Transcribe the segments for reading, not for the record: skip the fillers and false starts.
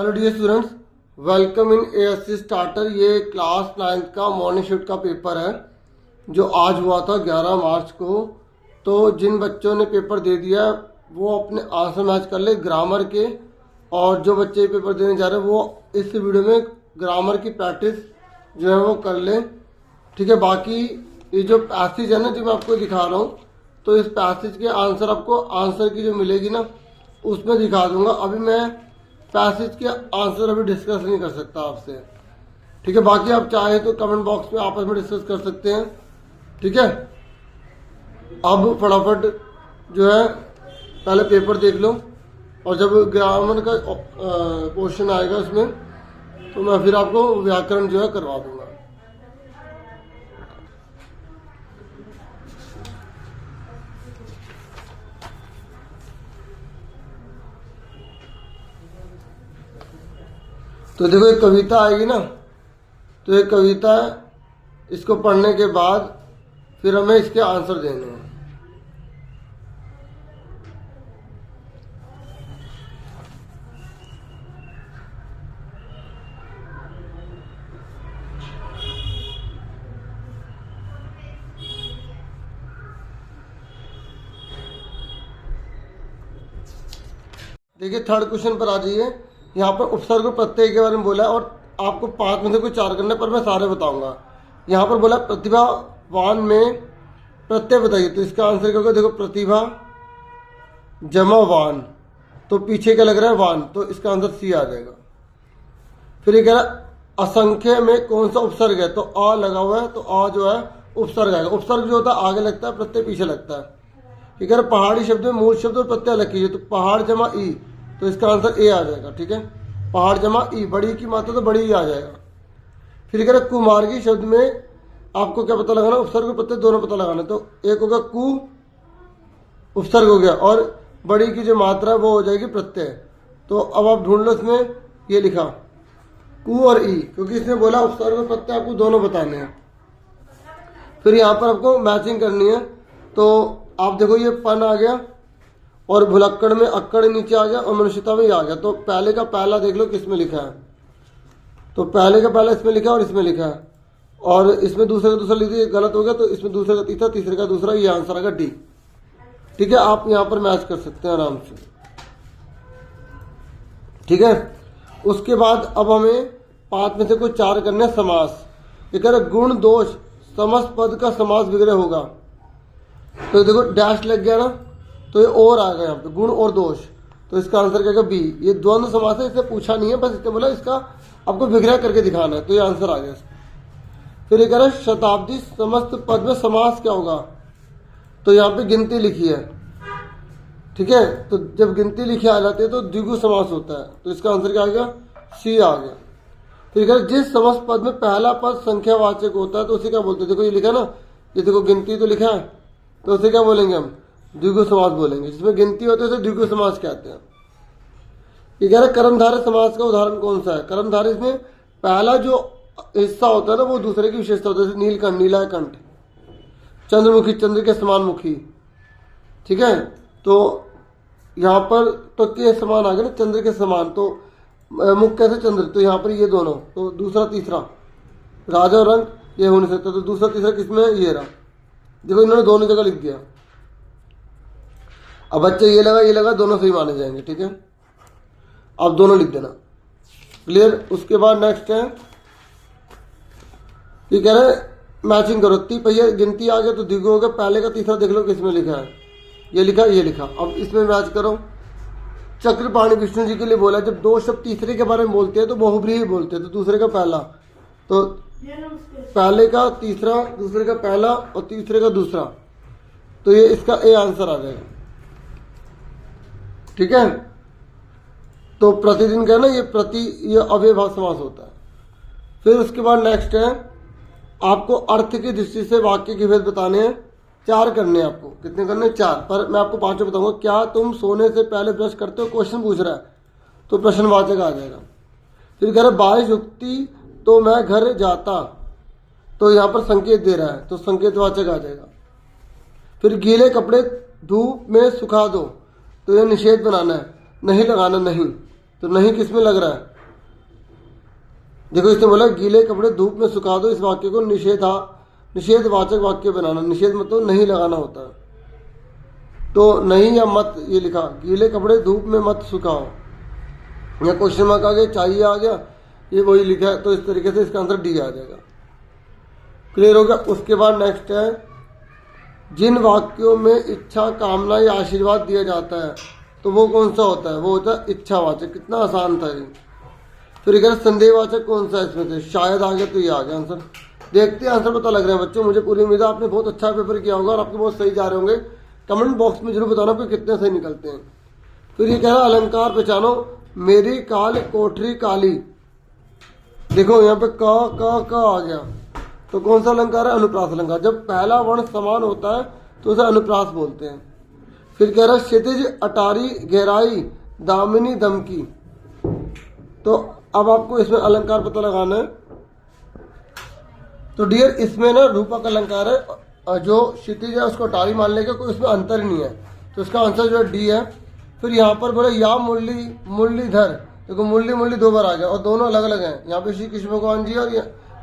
Hello dear students, welcome in ASC starter. ये class 9th का morning shift का paper है जो आज हुआ था 11 मार्च को। तो जिन बच्चों ने पेपर दे दिया वो अपने आंसर मैच कर ले ग्रामर के, और जो बच्चे पेपर देने जा रहे हैं वो इस वीडियो में ग्रामर की प्रैक्टिस जो है वो कर ले। ठीक है, बाकी ये जो पैसेज है ना जो मैं आपको दिखा रहा हूँ, तो इस पैसेज के आंसर आपको आंसर की जो मिलेगी ना उसमें दिखा दूंगा। अभी मैं पैसेज के आंसर अभी डिस्कस नहीं कर सकता आपसे। ठीक है, बाकी आप चाहे तो कमेंट बॉक्स में आपस में डिस्कस कर सकते हैं। ठीक है, अब फटाफट जो है पहले पेपर देख लो, और जब ग्रामर का क्वेश्चन आएगा उसमें तो मैं फिर आपको व्याकरण जो है करवा दूंगा। तो देखो एक कविता आएगी ना, तो एक कविता है, इसको पढ़ने के बाद फिर हमें इसके आंसर देने हैं। देखिए थर्ड क्वेश्चन पर आ जाइए। यहाँ पर उपसर्ग प्रत्यय के बारे में बोला है और आपको 5 में से कोई 4 करने पर मैं सारे बताऊंगा। यहाँ पर बोला प्रतिभावान में प्रत्यय बताइए, तो इसका आंसर क्या होगा? देखो प्रतिभा जमा वान, तो पीछे क्या लग रहा है? वान, तो इसका आंसर सी आ जाएगा। फिर ये कह रहा है असंख्य में कौन सा उपसर्ग है? तो आ लगा हुआ है, तो आ जो है उपसर्ग आएगा। उपसर्ग जो होता है आगे लगता है, प्रत्यय पीछे लगता है। ये कह रहा है पहाड़ी शब्द में मूल शब्द और प्रत्यय अलग कीजिए, तो पहाड़ जमा ई, तो इसका आंसर ए आ जाएगा। ठीक है, पहाड़ जमा ई, बड़ी की मात्रा तो बड़ी ही आ जाएगा। फिर कह रहे कुमार्गी शब्द में आपको क्या पता लगाना? उपसर्ग और प्रत्यय दोनों पता लगाना। तो एक होगा कु, उपसर्ग हो गया, और बड़ी की जो मात्रा है वो हो जाएगी प्रत्यय। तो अब आप ढूंढ लो इसमें, ये लिखा कु और ई, क्योंकि इसने बोला उपसर्ग और प्रत्यय आपको दोनों बताने हैं। फिर यहाँ पर आपको मैचिंग करनी है। तो आप देखो ये पन आ गया, और भुलक्कड़ में अक्कड़ नीचे आ गया, और मनुष्यता में ही आ गया। तो पहले का पहला देख लो किसमें लिखा है, तो पहले का पहला इसमें लिखा है और इसमें लिखा है, और इसमें दूसरे का दूसरा लिख दिया, गलत हो गया। तो इसमें दूसरे का तीसरा, तीसरे का दूसरा, ये आंसर आएगा डी। ठीक है, आप यहाँ पर मैच कर सकते हैं आराम से। ठीक है, उसके बाद अब हमें 5 में से कोई 4 करने समास। ये कह रहे गुण दोष समस्त पद का समास विग्रह होगा, तो देखो डैश लग गया ना, तो ये और आ गया यहाँ पे गुण और दोष, तो इसका आंसर क्या बी। ये द्वंद्व समास है, इससे पूछा नहीं है, बस इसने बोला इसका आपको विग्रह करके दिखाना है, तो ये आंसर आ गया। फिर ये कह रहा है शताब्दी समस्त पद में समास क्या होगा? तो यहाँ पे गिनती लिखी है। ठीक है, तो जब गिनती लिखी आ जाती है तो द्विगु समास होता है, तो इसका आंसर क्या आ गया? सी आ गया। फिर कह रहा जिस समस्त पद में पहला पद संख्यावाचक होता है तो उसे क्या बोलते हैं? देखो ये लिखा ना, ये देखो गिनती तो लिखा है, तो उसे क्या बोलेंगे हम? द्विगु समास बोलेंगे। जिसमें गिनती होती है उसे द्विगु समास कहते हैं। ये कह रहे कर्मधारय समास का उदाहरण कौन सा है? कर्मधारय इसमें पहला जो हिस्सा होता है ना वो दूसरे की विशेषता होता है, जैसे नीलकंठ नीला कंठ, चंद्रमुखी चंद्र के समान मुखी। ठीक है, तो यहाँ पर तो के समान आ गया ना, चंद्र के समान, तो मुख कैसे चंद्र, तो यहाँ पर ये दोनों, तो दूसरा तीसरा राजा और रंग ये हो नहीं सकता, तो दूसरा तीसरा किसमें? ये रहा। देखो इन्होंने दोनों जगह लिख दिया। अब बच्चे ये लगा दोनों सही माने जाएंगे। ठीक है, अब दोनों लिख देना, क्लियर। उसके बाद नेक्स्ट है, ये कह रहे मैचिंग करो। पहिया गिनती आ गया तो द्विगु हो गया, पहले का तीसरा देख लो किसमें लिखा है, ये लिखा ये लिखा। अब इसमें मैच करो। चक्रपाणि विष्णु जी के लिए बोला जब 2 शब्द तीसरे के बारे में बोलते हैं तो बहुब्रीहि बोलते हैं, तो दूसरे का पहला, तो पहले का तीसरा, दूसरे का पहला और तीसरे का दूसरा, तो ये इसका ए आंसर आ जाएगा। ठीक है, तो प्रतिदिन का ना ये अव्ययभाव समास होता है। फिर उसके बाद नेक्स्ट है आपको अर्थ की दृष्टि से वाक्य के भेद बताने हैं। 4 करने हैं आपको। कितने करने? 4, पर मैं आपको 5 बताऊंगा। क्या तुम सोने से पहले ब्रश करते हो? क्वेश्चन पूछ रहा है, तो प्रश्नवाचक आ जाएगा। फिर कह रहे बारिश रुकती तो मैं घर जाता, तो यहाँ पर संकेत दे रहा है, तो संकेतवाचक आ जाएगा। फिर गीले कपड़े धूप में सुखा दो, तो ये निषेध बनाना है, नहीं लगाना नहीं, तो नहीं किस में लग रहा है? देखो इसने बोला गीले कपड़े धूप में सुखा दो, इस वाक्य को निषेधवाचक वाक्य बनाना। निषेध मतलब नहीं लगाना होता है, तो नहीं या मत ये लिखा, गीले कपड़े धूप में मत सुखाओ। या क्वेश्चन मार्क आ गया, चाहिए आ गया, ये वही लिखा है, तो इस तरीके से इसका आंसर डी आ जाएगा। क्लियर हो गया। उसके बाद नेक्स्ट है, जिन वाक्यों में इच्छा, कामना या आशीर्वाद दिया जाता है तो वो कौन सा होता है? वो होता है इच्छावाचक। कितना आसान था ये। फिर अगर संदेहवाचक कौन सा है इसमें से? शायद आ गया, तो ये आ गया आंसर। देखते हैं आंसर पता लग रहे हैं बच्चों, मुझे पूरी उम्मीद है आपने बहुत अच्छा पेपर किया होगा और आपके बहुत सही जा रहे होंगे। कमेंट बॉक्स में जरूर बताना कि कितने सही निकलते हैं। फिर ये कह रहा है अलंकार पहचानो, मेरी काल कोठरी काली। देखो यहाँ पे क आ गया, तो कौन सा अलंकार है? अनुप्रास अलंकार। जब पहला वर्ण समान होता है तो उसे अनुप्रास बोलते हैं। फिर कह रहा है क्षितिज अटारी गहराई दामिनी दमकी। तो अब आपको इसमें अलंकार पता लगाना है। तो डियर इसमें ना रूपक अलंकार है, जो क्षितिज है उसको अटारी मान लेगा, कोई उसमें अंतर नहीं है, तो इसका आंसर जो है डी है। फिर यहाँ पर बोले या मुरलीधर, देखो मुरली दो बार आ गया और दोनों अलग अलग हैं। यहाँ पे श्री कृष्ण भगवान जी और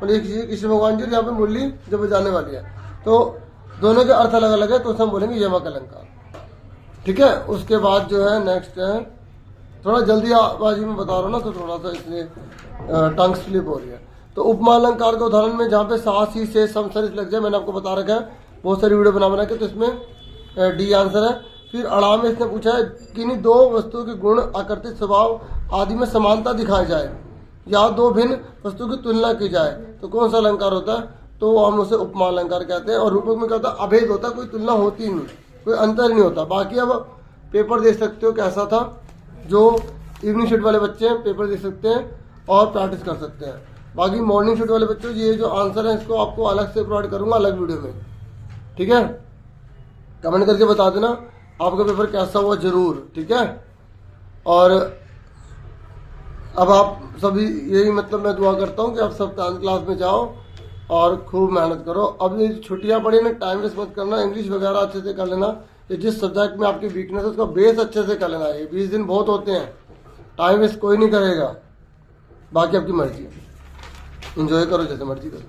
श्री कृष्ण भगवान जी और यहाँ पे मुरली जो बजाने वाली है, तो दोनों के अर्थ अलग अलग है, तो उसे हम बोलेंगे यमक अलंकार। ठीक है। उसके बाद जो है नेक्स्ट है, थोड़ा जल्दी आवाजी में बता रहा हूँ ना, तो थोड़ा सा इसलिए टंग स्लिप हो रही है। तो उपमा अलंकार के उदाहरण में जहाँ पे सास ही से समसरित लग जाए, मैंने आपको बता रखा है बहुत सारी वीडियो बना के, तो इसमें डी आंसर है। फिर अड़ा में इसने पूछा है कि नहीं दो वस्तुओं के गुण, आकृति, स्वभाव आदि में समानता दिखाई जाए या दो भिन्न वस्तुओं की तुलना की जाए, तो कौन सा अलंकार होता है? तो हम उसे उपमा अलंकार कहते हैं। और रूपक में क्या होता है? अभेद होता है, कोई तुलना होती नहीं, कोई अंतर नहीं होता। बाकी अब पेपर दे सकते हो कैसा था, जो इवनिंग शिफ्ट वाले बच्चे हैं पेपर दे सकते हैं और प्रैक्टिस कर सकते हैं। बाकी मॉर्निंग शिफ्ट वाले बच्चों, ये जो आंसर है इसको आपको अलग से प्रोवाइड करूंगा अलग वीडियो में। ठीक है, कमेंट करके बता देना आपका पेपर कैसा हुआ जरूर। ठीक है, और अब आप सभी यही मतलब मैं दुआ करता हूँ कि आप सब 10th क्लास में जाओ और खूब मेहनत करो। अब ये छुट्टियाँ पड़ी ना, टाइम वेस्ट मत करना, इंग्लिश वगैरह अच्छे से कर लेना। ये जिस सब्जेक्ट में आपकी वीकनेस है उसका बेस अच्छे से कर लेना। ये 20 दिन बहुत होते हैं, टाइम वेस्ट कोई नहीं करेगा। बाकी आपकी मर्जी है, इंजॉय करो जैसे मर्जी करो।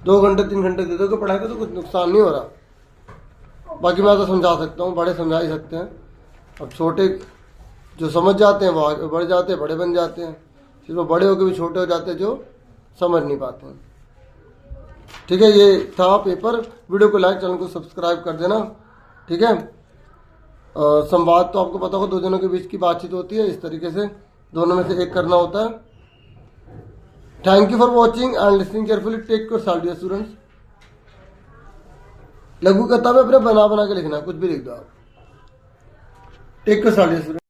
2 घंटे 3 घंटे दे दोगे पढ़ाई का तो कुछ नुकसान नहीं हो रहा। बाकी मैं तो समझा सकता हूँ, बड़े समझा ही सकते हैं। अब छोटे जो समझ जाते हैं वो आगे बढ़ जाते हैं, बड़े बन जाते हैं। फिर वो बड़े होकर भी छोटे हो जाते हैं जो समझ नहीं पाते हैं। ठीक है, ये था पेपर। वीडियो को लाइक, चैनल को सब्सक्राइब कर देना। ठीक है, संवाद तो आपको पता हो 2 जनों के बीच की बातचीत होती है, इस तरीके से दोनों में से एक करना होता है। Thank you for watching and listening carefully. Take yourself dear students. लघु कथा में अपने बना के लिखना, कुछ भी लिख दो आप। Take yourself dear students.